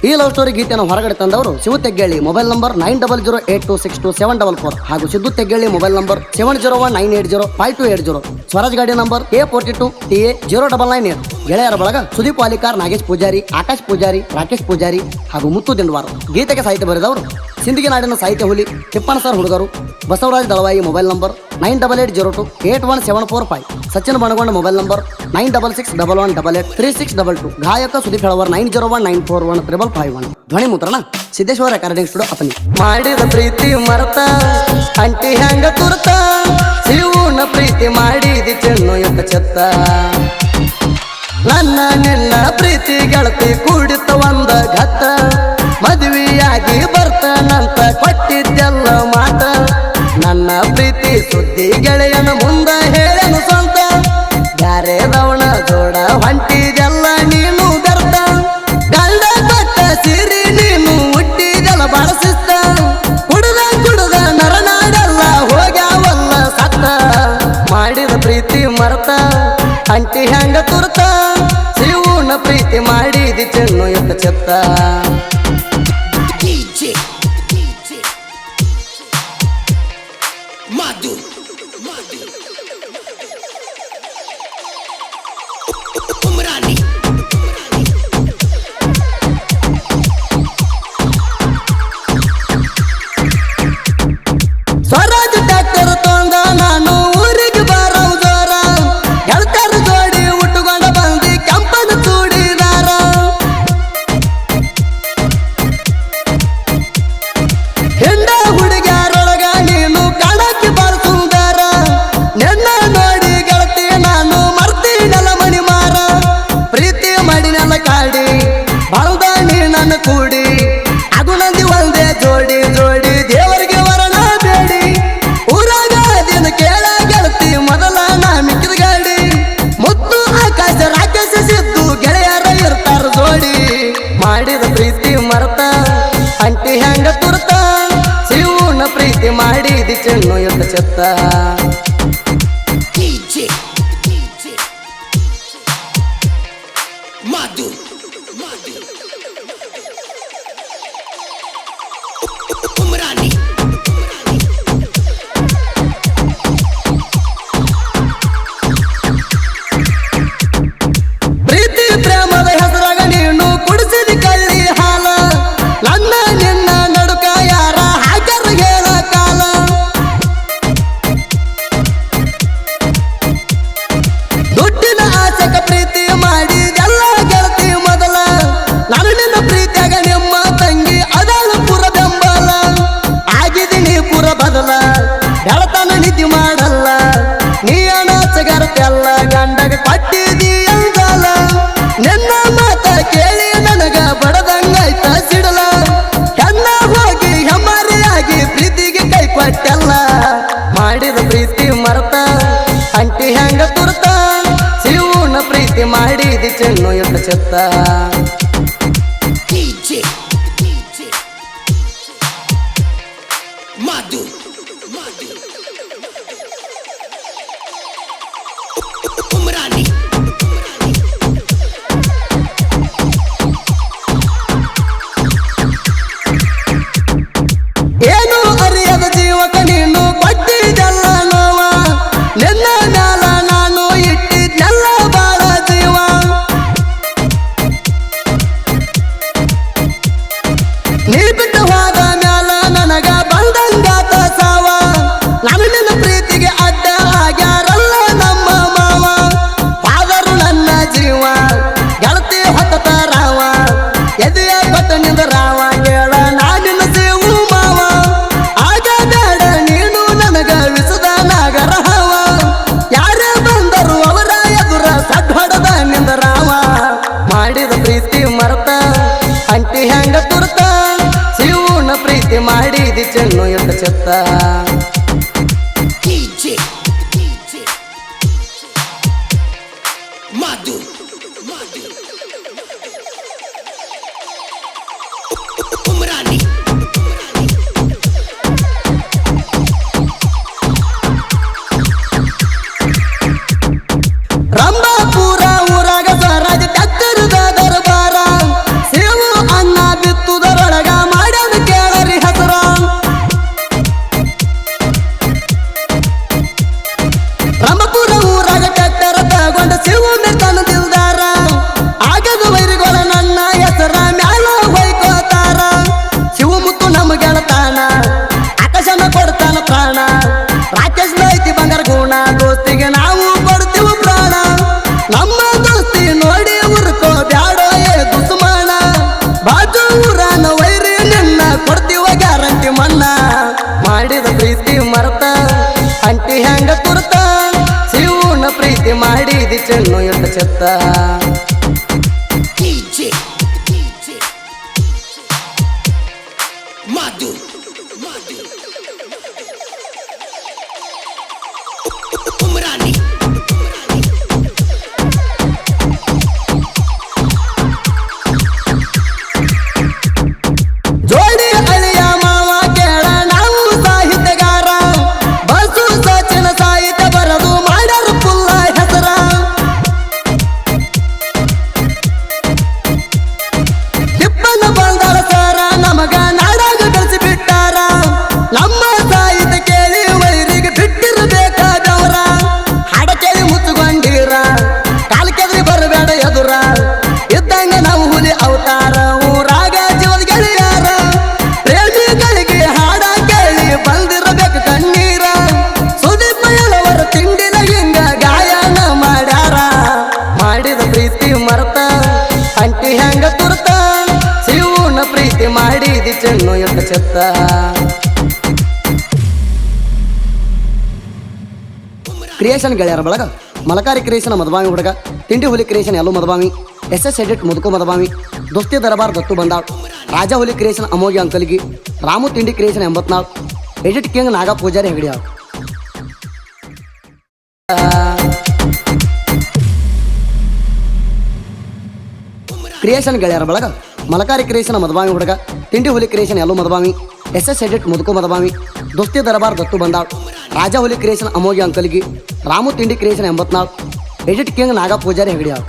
ಈ love story ಗೀತೆಯನ್ನು ಹೊರಗಡೆ ತಂದವರು ಶಿವು ತೆಗ್ಗೇಳಿ, ಮೊಬೈಲ್ ನಂಬರ್ 9008262744 ಹಾಗೂ ಸಿದ್ದು ತೆಗ್ಗೇಳಿ, ಮೊಬೈಲ್ ನಂಬರ್ 7019805280, ಸ್ವರಾಜ್ ಗಾಡಿ ನಂಬರ್ A42TA0998. ಗೆಳೆಯರ ಬಳಗ ಸುದೀಪ್ ವಾಲಿಕಾರ್, ನಾಗೇಶ್ ಪೂಜಾರಿ, ಆಕಾಶ್ ಪೂಜಾರಿ, ರಾಕೇಶ್ ಪೂಜಾರಿ ಹಾಗೂ ಮುತ್ತು ದಿಂಡವಾರ. ಗೀತೆಗೆ ಸಾಹಿತ್ಯ ಬರೆದವರು ಸಿಂದಗಿ ನಾಡಿನ ಸಾಹಿತ್ಯ ಹುಲಿ ತಿಪ್ಪಣ್ಣ ಸರ್ ಹುಡುಗರು, Basavaraj Dalavayi, mobile number 9882281745, Sachin Banagonda, mobile number 9661883622, ಗಾಯಕ ಸುದೀಪ್ ಹೇಳವರ್ 9019415551. ಧ್ವನಿ ಮುದ್ರಣ ಸಿದ್ದೇಶ್ವರ ರೆಕಾರ್ಡಿಂಗ್ ಸ್ಟುಡಿಯೋ ಅಪನಿ. ಮಾಡಿದ ಪ್ರೀತಿ ಮರತ ಅಂಟಿ ಹ್ಯಾಂಗ ತುರ್ತ, ಶಿವನ ಪ್ರೀತಿ ಮಾಡಿದಿ ಚೆನ್ನು ಎತ್ತ ಚೆತ್ತ, ನನ್ನ ನಿನ್ನ ಪ್ರೀತಿ ಗೆಳತಿ ಕೂಡಿತ ಒಂದ ಘತ್ತ, ಮದುವೆಯಾಗಿ ಬರ್ತಾನಂತ ಕೊಟ್ಟಿದ್ದೆಲ್ಲ ಮಾತ, ನನ್ನ ಪ್ರೀತಿ ಸುದ್ದಿ ಗೆಳೆಯನ ಮುಂದ ಹೇಳನು ಸ್ವಂತ, ಬ್ಯಾರೆದವನ ಜೋಡ ಹೊಂಟಿದೆಲ್ಲ ನೀನು ಬೆರ್ತ, ಗಂಡ ಕೊಟ್ಟ ಸಿರಿ ನೀನು ಹುಟ್ಟಿದೆಲ್ಲ ಬಳಸಿಸ್ತ, ಕುಡುದ ಕುಡುದ ನರನಾಡಲ್ಲ ಹೋಗ್ಯಾವಲ್ಲ ಸತ್ತ, ಮಾಡಿದ ಪ್ರೀತಿ ಮರತ ಅಂಟಿ ಹ್ಯಾಂಗ ತುರ್ತ, ಶಿವನ ಪ್ರೀತಿ ಮಾಡಿದಿ ಚೆನ್ನು ಎತ್ತ ಚೆತ್ತ. ಸ್ವರಾಜ್ ಟ್ಯಾಕ್ಟರ್ ತೊಂದ ನಾನು ಊರಿಗೆ ಬರೋ ಜೋರ, ಗೆಳತರ ಜೋಡಿ ಉಟ್ಟುಕೊಂಡ ಬಂದಿ ಕೆಂಪನ ಚೂಡಿದಾರ, ಹೆಂಡ ಹುಡುಗ್ಯಾರೊಳಗ ನೀನು ಕಾಣಕ್ಕೆ ಬಾಳ ಸುಂದರ, ನೆನ್ನ ನೋಡಿ ಗೆಳತಿ ನಾನು ಮರ್ತೀನಲ್ಲ ಮಣಿ ಮಾರ, ಪ್ರೀತಿ ಮಾಡಿನಲ್ಲ ಕಾಡಿ ಬಾಳ್ದ ನೀ ನನ್ನ ಕೂಡಿ, ಅಗುನಂದಿ ಒಂದೇ ಜೋಡಿ ಜೋಡಿ ದೇವರಿಗೆ ವರಣ ಬೇಡಿ, ಊರಾಗ ದಿನ ಕೇಳ ಗೆಳತಿ ಮೊದಲ ನಾ ಮಿಕ್ಕಿದ ಗಾಡಿ, ಮುತ್ತು ಆಕಾಶ ರಾಕೇಶ ಸಿದ್ದು ಗೆಳೆಯರ ಇರ್ತಾರ ಜೋಡಿ, ಮಾಡಿದ ಪ್ರೀತಿ ಮರತ ಅಂಟಿ ಹ್ಯಾಂಗ ತುರ್ತ, ಶಿವನ ಪ್ರೀತಿ ಮಾಡಿದಿ ಚೆನ್ನು ಎತ್ತ ಚೆತ್ತ. ಪ್ರೀತಿ ಪ್ರೇಮದ ಹೆಸರಾಗ ನೀನು ಕುಡಿಸಿದ ಕಳ್ಳಿ ಹಾಲ, ನನ್ನ ನಿನ್ನ ನಡುಕ ಯಾರ ಹಾಕ್ಯಾರ ಹೇಳ ಕಾಲ, ದುಡ್ಡಿನ ಆಸಕ ಪ್ರೀತಿ ಮಾಡಿದೆಲ್ಲ ಗೆಳತಿ ಮೊದಲ, ನಾನು ನಿನ್ನ ಪ್ರೀತಿಯಾಗ ನಿಮ್ಮ ತಂಗಿ ಅದಾಳ ಪುರ ಬೆಂಬಲ, ಆಗಿದ್ದೀನಿ ಪುರ ಬದಲ ಗೆಳತನ ನಿಧಿ ಮಾಡಲ್ಲ, ನೀ ಅನಾಚಗರ್ತೆಲ್ಲ ಗಂಡಗ ಪಟ್ಟಿದಿ ಅಂದಲ, ನಿನ್ನ ಮಾತ ಕೇಳಿ ನನಗ ಬಡದಂಗಾಯ್ತ ಸಿಡಲ, ಹೆಣ್ಣ ಹೋಗಿ ಹೆಮ್ಮರಿಯಾಗಿ ಪ್ರೀತಿಗೆ ಕೈ ಕೊಟ್ಟೆಲ್ಲ, ಮಾಡಿದ ಪ್ರೀತಿ ಮರತ ಅಂಟಿ ಹ್ಯಾಂಗ ತುರ್ತ, ಶಿವನ ಪ್ರೀತಿ ಮಾಡಿದಿ ಚೆನ್ನು ಎತ್ತ ಚೆತ್ತ. ಏನು ಅರಿಯದ ಜೀವಕ ನೀನು ಪಟ್ಟಿದೆಲ್ಲ ನೋವ, ನಿನ್ನ ಮ್ಯಾಲ ನಾನು ಇಟ್ಟಿದ್ನೆಲ್ಲ ಬಾಳ ಜೀವ, ನೀ ಬಿಟ್ಟು ಹೋದ ಮ್ಯಾಲ ನನಗ ಬಂದಂಗಾತ ಸಾವ, ನಾನು ನಿನ್ನ ಪ್ರೀತಿಗೆ ಅಡ್ಡ ಆಗ್ಯಾರಲ್ಲ ನಮ್ಮ ಮಾವ, ಆದರೂ ನನ್ನ ಜೀವ ಗೆಳತಿ ಹೊತ್ತ ರಾವ, ಎದೆಯ ಕೊಟ್ಟ ನಿಂದ ರಾವ ಕೇಳ ನಾನಿನ ಸೇವು ಮಾವ, ಆಗ ಬೇಡ ನೀನು ನನಗ ವಿಸದ ನಾಗರ ಹಾವ, ಯಾರೇ ಬಂದರು ಅವರ ಎದುರ ಸಡ್ ಹೊಡೆದ ನಿಂದ ರಾವ, ಮಾಡಿದ ಪ್ರೀತಿ ಮರತ ಅಂಟಿ ಹ್ಯಾಂಗ ತುರ್ತ, ಶಿವನ ಪ್ರೀತಿ ಮಾಡಿದಿ ಚೆನ್ನು ಎತ್ತ ಚೆತ್ತ. ರಂಭಾಪುರ ಊರಾಗ ಸ್ವರಾಜ್ ಟ್ಯಾಕ್ಟರ್ ದರಬಾರ, ಶಿವು ಅನ್ನ ಚೆನ್ನು ಎಂತ ಚೆತ್ತ Madu Umrani ಜೋಡಿ ಅಳಿಯ ಮಾವ ಕೇಳ ನಾವು ಸಾಹಿತ್ಯಗಾರ ಬಸು ಸಚಿನ ಸಾಹಿತ್ಯ ಬರದು ಮಾಡರು ಪುಲ್ಲ ಹೆಸರ ತಿಪ್ಪನ ಬಂದಾರ ಸರ ನಮಗ ನಾಡಾಗ ಕಳಿಸಿ ಬಿಟ್ಟಾರ ನಮ್ಮ ಸಾಹಿತ್ಯ ಕೇಳಿ ವೈರಿಗೆ ಬಿಟ್ಟಿರಬೇಕಾದವರ ಹಾಡ ಕೇಳಿ ಮುಚ್ಚುಗೊಂಡಿರ ಕಾಲ ಕೆದರಿ ಬರಬೇಡ ಎದುರ ಇದ್ದಂಗ ನಾವು ಹುಲಿ ಅವತಾರ ಊರಾಗ ಜೀವದ ಗೆಳೆಯಾರ ಪ್ರೇಮಿಗಳಿಗೆ ಹಾಡ ಕೇಳಿ ಬಂದಿರಬೇಕು ಕಣ್ಣೀರ ಸುದೀಪ ಎಳವರ ತಿಂಡಿನ ಹಿಂಗ ಗಾಯನ ಮಾಡ್ಯಾರ ಮಾಡಿದ ಪ್ರೀತಿ ಮರ್ತ ಅಂಟಿ ಹೆಂಗ ತುರ್ತ ಶಿವನ ಪ್ರೀತಿ ಮಾಡಿದಿ ಚೆನ್ನು ಎಂತ ಚೆತ್ತ ಕ್ರಿಯೇಷನ್ ಗೆಳೆಯರ ಬಳಗ ಮಲಕಾರಿ ಕ್ರಿಯೇಷನ್ ಮದಬಾವಿ ಹುಡುಗ ತಿಂಡಿ ಹುಲಿ ಕ್ರಿಯೇಷನ್ ಎಲ್ಲೂ ಮದಬಾವಿ SS ಎಡಿಟ್ ಮುದುಕು ಮದಬಾವಿ ದೋಸ್ತಿ ದರಬಾರ್ ದತ್ತು ಬಂದಾಳ್ ರಾಜ ಹುಲಿ ಕ್ರಿಯೇಷನ್ ಅಮೋಗಿ ಅಂಕಲ್ಗಿ ರಾಮು ತಿಂಡಿ ಕ್ರಿಯೇಷನ್ 84 ಎಡಿಟ್ ಕಿಂಗ್ ನಾಗ ಪೂಜಾರಿ ಹೆಗಡಿಯಾಳ್ ಕ್ರಿಯೇಷನ್ ಗೆಳೆಯರ ಬಳಗ ಮಲಕಾರಿ ಕ್ರಿಯೇಷನ್ ಮದಬಾವಿ ಹುಡುಗ ತಿಂಡಿ ಹುಲಿ ಕ್ರಿಯೇಷನ್ ಎಲ್ಲೂ ಮದಬಾವಿ SS ಎಡಿಟ್ ಮುದುಕು ಮದಬಾವಿ ದೋಸ್ತಿ ದರಬಾರ್ ದತ್ತು ಬಂದಾಳ್ ರಾಜ ಹುಲಿ ಕ್ರಿಯೇಷನ್ ಅಮೋಗಿ ಅಂಕಲ್ಗಿ ರಾಮು ತಿಂಡಿ ಕ್ರಿಯೇಷನ್ 84 ಎಡಿಟ್ ಕಿಂಗ್ ನಾಗ ಪೂಜಾರಿ ಹೆಗಡಿಯಾಳ್